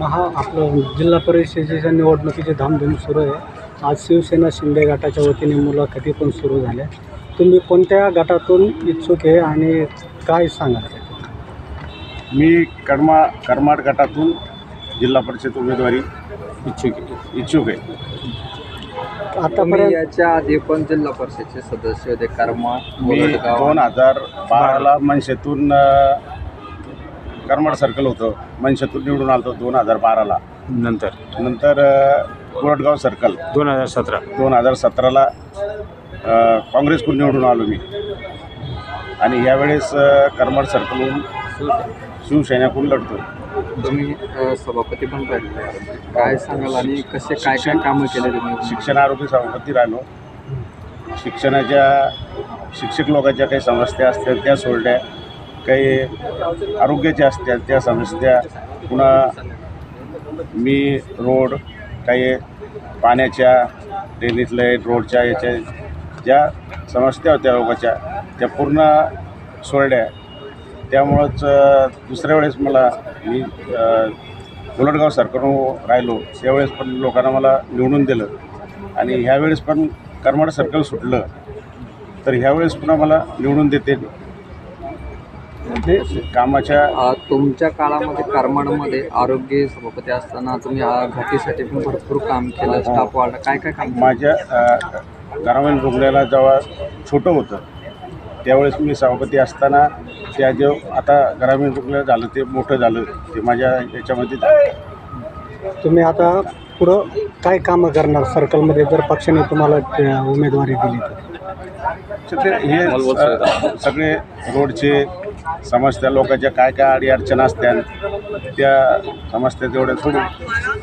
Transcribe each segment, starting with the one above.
आपलं जिल्हा परिषदेच्या निवडणुकीची धामधूम सुरू आहे. आज शिवसेना शिंदे गटाच्या वतीने मुलाखती पण सुरू झाल्या. तुम्ही कोणत्या गटातून इच्छुक आहे आणि काय सांगाल? मी करमाड गटातून जिल्हा परिषद उमेदवारी इच्छुक आहे. आतापर्यंत याच्या आधी पण जिल्हा परिषदेचे सदस्य होते करमाड. मी 2012ला मनसेतून करमाड सर्कल होतं, मनसेतून निवडून आलो 2012ला. नंतर कोरटगाव सर्कल 2017ला काँग्रेसकडून निवडून आलो मी. आणि यावेळेस करमाड सर्कलहून शिवसेनेकडून लढतो. तुम्ही सभापती पण राहिले, काय सांगाल आणि कसे काय कामं केले तुम्ही? शिक्षण आरोग्य सभापती राहिलो. शिक्षक लोकांच्या काही समस्या असतात त्या सोडल्या, काही आरोग्याच्या असतात त्या समस्या, पुन्हा मी रोड, काही पाण्याच्या, ड्रेनेजला रोडच्या याच्या ज्या समस्या होत्या लोकांच्या त्या पूर्ण सोडल्या. त्यामुळंच दुसऱ्या वेळेस मी कोरटगाव सर्कलवर राहिलो, त्यावेळेस पण लोकांना मला निवडून दिलं. आणि ह्यावेळेस पण करमाड सर्कल सुटलं तर ह्यावेळेस पुन्हा मला निवडून देते. कामाच्या तुमच्या काळामध्ये करमाडमध्ये आरोग्य सभापती असताना तुम्ही घाटीसाठी पण भरपूर काम केलं, स्टाफ वाढला, काय काय काम? माझ्या ग्रामीण रुग्णालयाला जेव्हा छोटं होतं त्यावेळेस मी सभापती असताना त्या जे आता ग्रामीण रुग्णालय झालं ते मोठं झालं, ते माझ्या याच्यामध्ये झालं. तुम्ही आता पुढं काय कामं करणार सर्कलमध्ये जर पक्षाने तुम्हाला उमेदवारी दिली तर? हे सगळे रोडचे समस्या, लोकांच्या काय अडीअडचण असतात त्या समस्या तेवढ्या सोडून.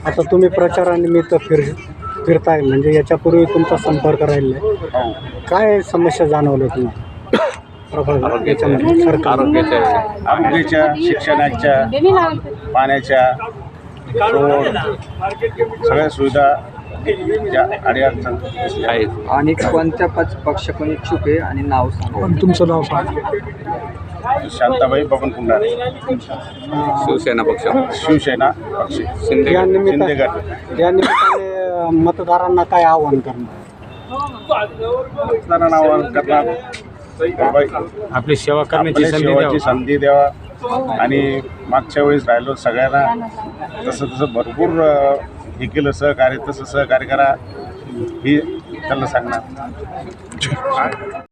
आता तुम्ही प्रचारानिमित्त फिरताय, म्हणजे याच्यापूर्वी तुमचा संपर्क राहिला आहे, काय समस्या जाणवल्या तुम्हाला याच्यामध्ये? आरोग्याच्या, शिक्षणाच्या, पाण्याच्या, रोड, सगळ्या सुविधा अडीअडचण आहेत. आणि कोणत्या पक्षाकडून इच्छुक आहे आणि नाव सांगा? तुमचं नाव सांगा. शांताबाई बबन कुंडार, शिवसेना पक्ष या शिंदे गट. निमित्ताने मतदारांना काय आवाहन करणार? मतदारांना आवाहन करणार, आपली सेवा करण्याची संधी द्यावा. आणि मागच्या वेळेस राहिलो सगळ्यांना तसं भरपूर हे केलं, सहकार्य तसं सहकार्य करा ही त्यांना सांगणार.